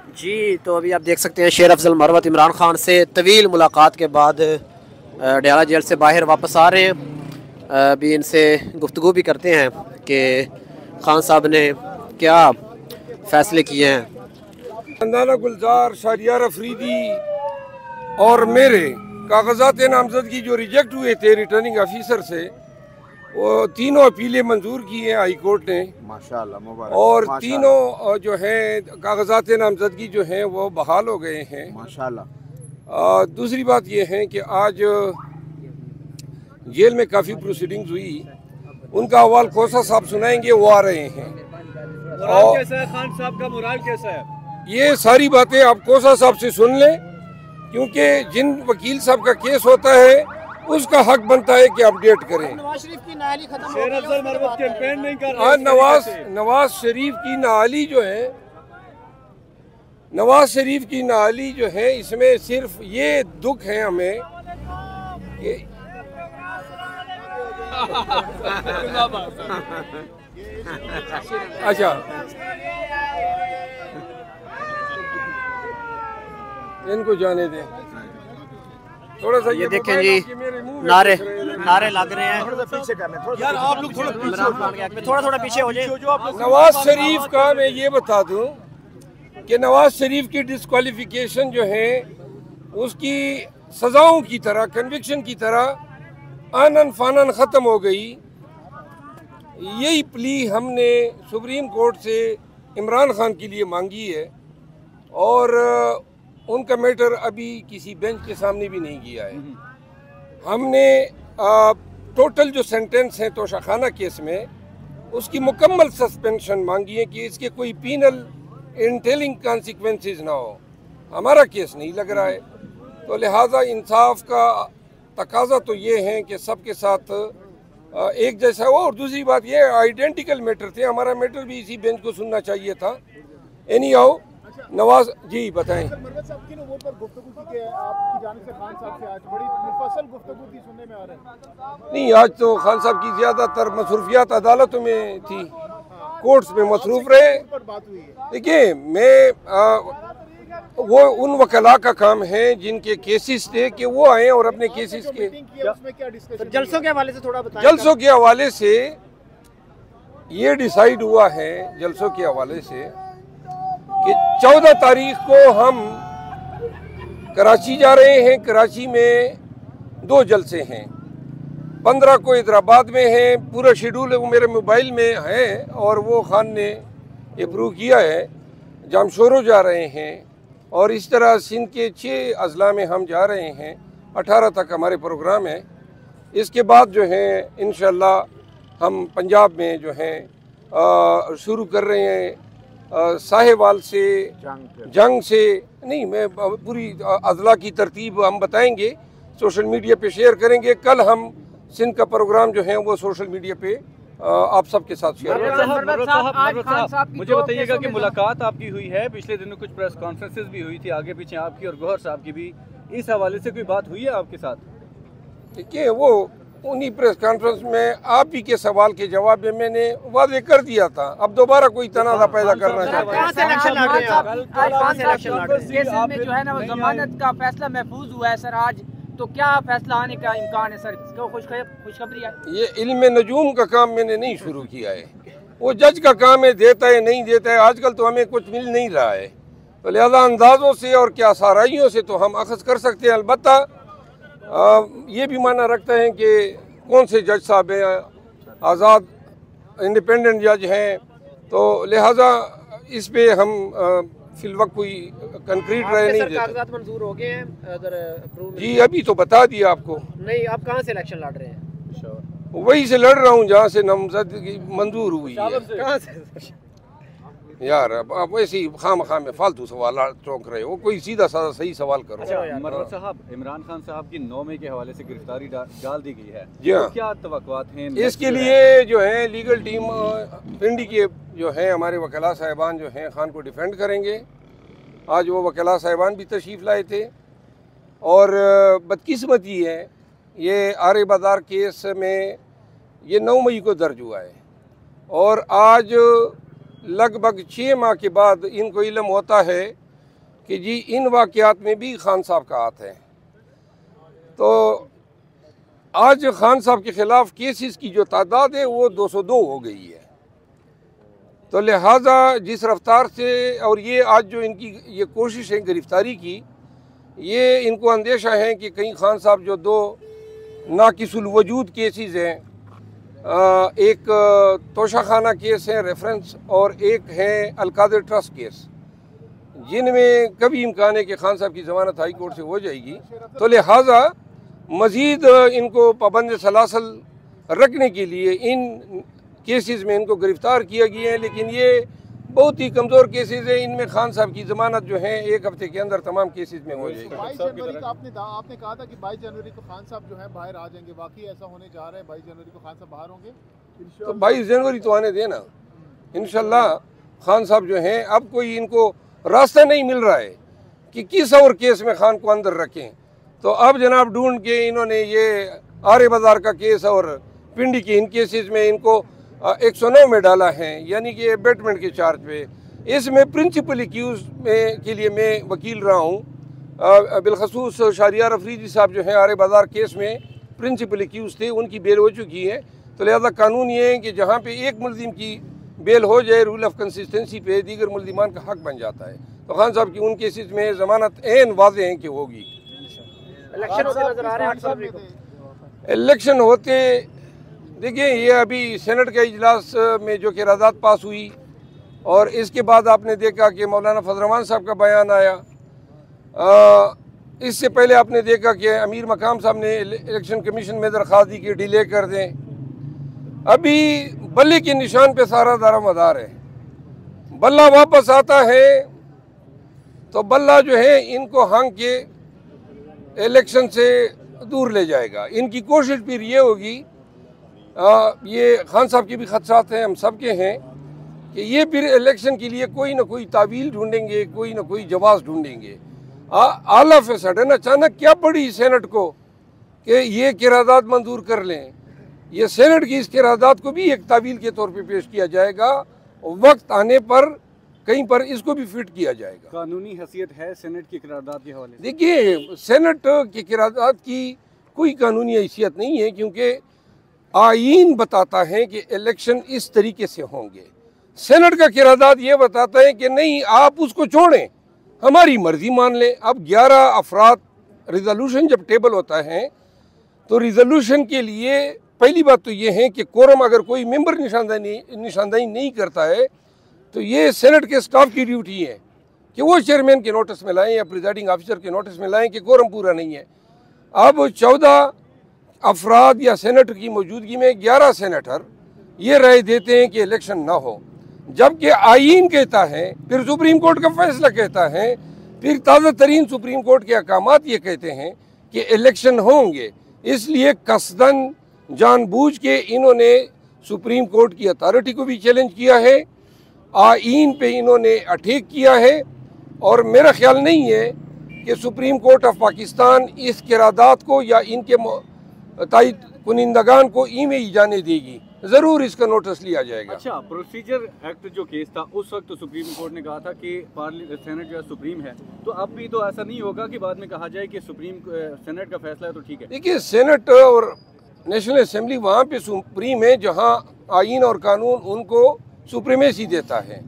जी, तो अभी आप देख सकते हैं शेर अफजल मरवत इमरान खान से तवील मुलाकात के बाद डयाला जेल से बाहर वापस आ रहे हैं। अभी इनसे गुफ्तगू भी करते हैं कि खान साहब ने क्या फ़ैसले किए हैं। अंदाना गुलजार, शाहरियार अफरीदी और मेरे कागजात नामजदगी जो रिजेक्ट हुए थे रिटर्निंग ऑफिसर से, वो तीनों अपीलें मंजूर की हैं हाई कोर्ट ने माशाल्लाह, मुबारक। और माशाल्लाह। तीनों जो हैं कागजात नामजदगी जो हैं वो बहाल हो गए हैं माशाल्लाह। दूसरी बात ये है कि आज जेल में काफ़ी प्रोसीडिंग्स हुई, उनका अहवाल खोसा साहब सुनाएंगे, वो आ रहे हैं। और कैसा है खान साहब का मोराल कैसा है? ये सारी बातें आप कोसा साहब से सुन लें, क्योंकि जिन वकील साहब का केस होता है उसका हक बनता है कि अपडेट करें। नवाज शरीफ की नाअहली खत्म हो गई, अफजल मरवत कैंपेन नहीं कर रहे। हाँ, नवाज शरीफ की नाअहली जो है, नवाज शरीफ की नाअहली जो है, इसमें सिर्फ ये दुख है हमें कि अच्छा, इनको जाने दें थोड़ा सा। ये देखें जी, नारे लग रहे हैं। पीछे कर लें यार, आप लोग थोड़ा पीछे हो जाए। नवाज शरीफ का मैं ये बता दूं कि नवाज शरीफ की डिस्क्वालिफिकेशन जो है उसकी सजाओं की तरह, कन्विक्शन की तरह आनन फानन ख़त्म हो गई। यही प्ली हमने सुप्रीम कोर्ट से इमरान खान के लिए मांगी है और उनका मैटर अभी किसी बेंच के सामने भी नहीं किया है। हमने टोटल जो सेंटेंस है तोशाखाना केस में, उसकी मुकम्मल सस्पेंशन मांगी है कि इसके कोई पीनल इंटेलिंग कॉन्सिक्वेंसेस ना हो। हमारा केस नहीं लग रहा है, तो लिहाजा इंसाफ का तकाजा तो ये है कि सबके साथ एक जैसा हो। और दूसरी बात ये, आइडेंटिकल मैटर थे, हमारा मैटर भी इसी बेंच को सुनना चाहिए था। एनी हाउ, नवाज जी बताएं। मरवत साहब की वोट पर गुफ्तगू की कि आपकी जानिब से खान साहब से आज बड़ी मुफस्सल गुफ्तगू की सुनने में आ रहा है। नहीं, आज तो खान साहब की ज़्यादातर मसरूफियात अदालतों में थी, कोर्ट्स में मसरूफ रहे। देखिए, मैं वो उन वकला का काम है जिनके केसेस थे कि वो आए और अपने केसेस के जलसों के हवाले से थोड़ा बताएं। जलसों के हवाले से ये डिसाइड हुआ है, जलसों के हवाले से, कि 14 तारीख को हम कराची जा रहे हैं। कराची में 2 जलसे हैं, 15 को हैदराबाद में है। पूरा शेड्यूल वो मेरे मोबाइल में है और वो खान ने अप्रूव किया है। जामशोरो जा रहे हैं और इस तरह सिंध के 6 अजला में हम जा रहे हैं। 18 तक हमारे प्रोग्राम है। इसके बाद जो है इंशाअल्लाह हम पंजाब में जो है शुरू कर रहे हैं साहेवाल से, जंग से नहीं, मैं पूरी अजला की तरतीब हम बताएंगे, सोशल मीडिया पे शेयर करेंगे। कल हम सिंध का प्रोग्राम जो है वो सोशल मीडिया पे आप सबके साथ शेयर करेंगे। मुझे बताइएगा कि मुलाकात आपकी हुई है, पिछले दिनों कुछ प्रेस कॉन्फ्रेंसेस भी हुई थी आगे पीछे आपकी और गौहर साहब की भी, इस हवाले से कोई बात हुई है आपके साथ? देखिए, वो उन्हीं प्रेस कॉन्फ्रेंस में आप ही के सवाल के जवाब में मैंने वादे कर दिया था। अब दोबारा कोई तनाज़ा पैदा करना चाहते हैं। जो है ना, वो जमानत का फैसला महफूज हुआ है सर आज, तो क्या फैसला आने का इम्कान है सर? खुशखबरी है। ये इल्म नजूम का काम मैंने नहीं शुरू किया है, वो जज का काम है, देता है नहीं देता है। आजकल तो हमें कुछ मिल नहीं रहा है, तो लिहाजा अंदाज़ों से और क्या साराइयों से तो हम अखज़ कर सकते हैं। अलबत्ता ये भी माना रखते हैं कि कौन से जज साहब हैं, आज़ाद इंडिपेंडेंट जज हैं, तो लिहाजा इस पे हम फिल वक्त कोई कंक्रीट राय नहीं देते। कागजात मंजूर हो गए हैं जी, अभी तो बता दिया आपको। नहीं, आप कहाँ से इलेक्शन लड़ रहे हैं? वही से लड़ रहा हूँ जहाँ से नामजदगी मंजूर हुई है। कहाँ से? यार, अब वैसे ही खाम में फालतू सवाल चौंक रहे हो, कोई सीधा साधा सही सवाल करो। मरवत साहब, इमरान खान साहब की 9 मई के हवाले से गिरफ्तारी डाल दी गई है, जी हाँ। तो क्या तवक्कुआत हैं इसके लिए? जो है लीगल टीम पिंडी के जो है हमारे वकला साहिबान जो हैं खान को डिफेंड करेंगे। आज वो वकला साहिबान भी तशरीफ़ लाए थे और बदकिस्मती है, ये आरे बाजार केस में ये 9 मई को दर्ज हुआ है और आज लगभग 6 माह के बाद इनको इल्म होता है कि जी इन वाक़यात में भी खान साहब का हाथ है। तो आज खान साहब के ख़िलाफ़ केसेस की जो तादाद है वो 202 हो गई है। तो लिहाजा जिस रफ्तार से और ये आज जो इनकी ये कोशिश है गिरफ़्तारी की, ये इनको अंदेशा है कि कहीं खान साहब जो 2 नाकिसुल वजूद केसेस हैं, एक तोशाखाना केस है रेफरेंस और एक है अलकादर ट्रस्ट केस, जिनमें कभी इम्कान है कि खान साहब की ज़मानत हाई कोर्ट से हो जाएगी। तो लिहाजा मज़ीद इनको पाबंद सलासल रखने के लिए इन केसेस में इनको गिरफ़्तार किया गया है। लेकिन ये बहुत ही कमज़ोर केसेस है, इनमें खान साहब की ज़मानत जो है 1 हफ़्ते के अंदर तमाम केसेस में हो जाएगी। 22 जनवरी का आपने कहा था कि 22 जनवरी को खान साहब जो है बाहर आ जाएंगे, वाकई ऐसा होने जा रहा है? 22 जनवरी को खान साहब बाहर होंगे? तो 22 जनवरी तो आने देना, इंशाल्लाह खान साहब जो हैं, अब कोई इनको रास्ता नहीं मिल रहा है कि किस और केस में खान को अंदर रखें। तो अब जनाब ढूंढ के इन्होंने ये आर्य बाजार का केस और पिंडी के इन केसेस में इनको 109 में डाला है, यानी कि एबेटमेंट के चार्ज पे। इसमें प्रिंसिपल एक्यूज में के लिए मैं वकील रहा हूँ। बिलखसूस शाहरियार अफरीदी साहब जो हैं आर्य बाजार केस में प्रिंसिपल एक्यूज थे, उनकी बेल हो चुकी है। तो लिहाजा कानून ये है कि जहाँ पे एक मुल्जिम की बेल हो जाए रूल ऑफ कंसिस्टेंसी पे दीगर मुल्जिमान का हक बन जाता है। तो खान साहब की उन केसेस में ज़मानत ऐन वाज़ेह है कि होगी। इलेक्शन होते नजर आ रहे हैं 8 फरवरी को। इलेक्शन होते, देखिए ये अभी सेनेट के इजलास में जो क़रारदाद पास हुई और इसके बाद आपने देखा कि मौलाना फजल रहमान साहब का बयान आया। इससे पहले आपने देखा कि अमीर मकाम साहब ने इलेक्शन कमीशन में दरख्वास्त दी कि डिले कर दें। अभी बल्ले के निशान पे सारा दारोमदार है। बल्ला वापस आता है तो बल्ला जो है इनको हाँक के इलेक्शन से दूर ले जाएगा। इनकी कोशिश फिर ये होगी, ये खान साहब के भी खदशात हैं, हम सब के हैं, कि ये फिर इलेक्शन के लिए कोई ना कोई तावील ढूंढेंगे, कोई ना कोई जवाब ढूंढेंगे। ऑल ऑफ ए सडन अचानक क्या पड़ी सेनेट को कि ये क़रारदाद मंजूर कर लें। ये सेनेट की इस क़रारदाद को भी एक तावील के तौर पे पेश किया जाएगा, वक्त आने पर कहीं पर इसको भी फिट किया जाएगा। कानूनी हैसियत है सेनेट की क़रारदाद के हवाले से? देखिए सेनेट की क़रारदाद की कोई कानूनी हैसियत नहीं है, क्योंकि आईन बताता है कि इलेक्शन इस तरीके से होंगे। सेनेट का क़रारदाद ये बताता है कि नहीं, आप उसको छोड़ें, हमारी मर्जी मान लें। अब 11 अफराद रिजोल्यूशन जब टेबल होता है तो रिजोल्यूशन के लिए पहली बात तो ये है कि कोरम अगर कोई मेंबर निशानदाही नहीं करता है तो ये सेनेट के स्टाफ की ड्यूटी है कि वो चेयरमैन के नोटिस में लाएं या प्रिजाइडिंग ऑफिसर के नोटिस में लाएं कि कोरम पूरा नहीं है। अब 14 अफराद या सेनेटर की मौजूदगी में 11 सेनेटर ये राय देते हैं कि इलेक्शन ना हो, जबकि आईन कहता है, फिर सुप्रीम कोर्ट का फैसला कहता है, फिर ताज़ा तरीन सुप्रीम कोर्ट के अहकामात ये कहते हैं कि इलेक्शन होंगे। इसलिए कसदन जानबूझ के इन्होंने सुप्रीम कोर्ट की अथॉरिटी को भी चैलेंज किया है, आईन पे इन्होंने अटैक किया है, और मेरा ख्याल नहीं है कि सुप्रीम कोर्ट ऑफ पाकिस्तान इस क़रारदाद को या इनके तायद कुनिंदगान को ई जाने देगी। ज़रूर इसका नोटिस लिया जाएगा। अच्छा, प्रोसीजर एक्ट जो केस था उस वक्त तो सुप्रीम कोर्ट ने कहा था कि सेनेट जो है सुप्रीम है, तो अब भी तो ऐसा नहीं होगा कि बाद में कहा जाए कि सेनेट का फैसला है तो ठीक है। देखिए सेनेट और नेशनल असेंबली वहाँ पे सुप्रीम है जहाँ आईन और कानून उनको सुप्रीमेसी देता है।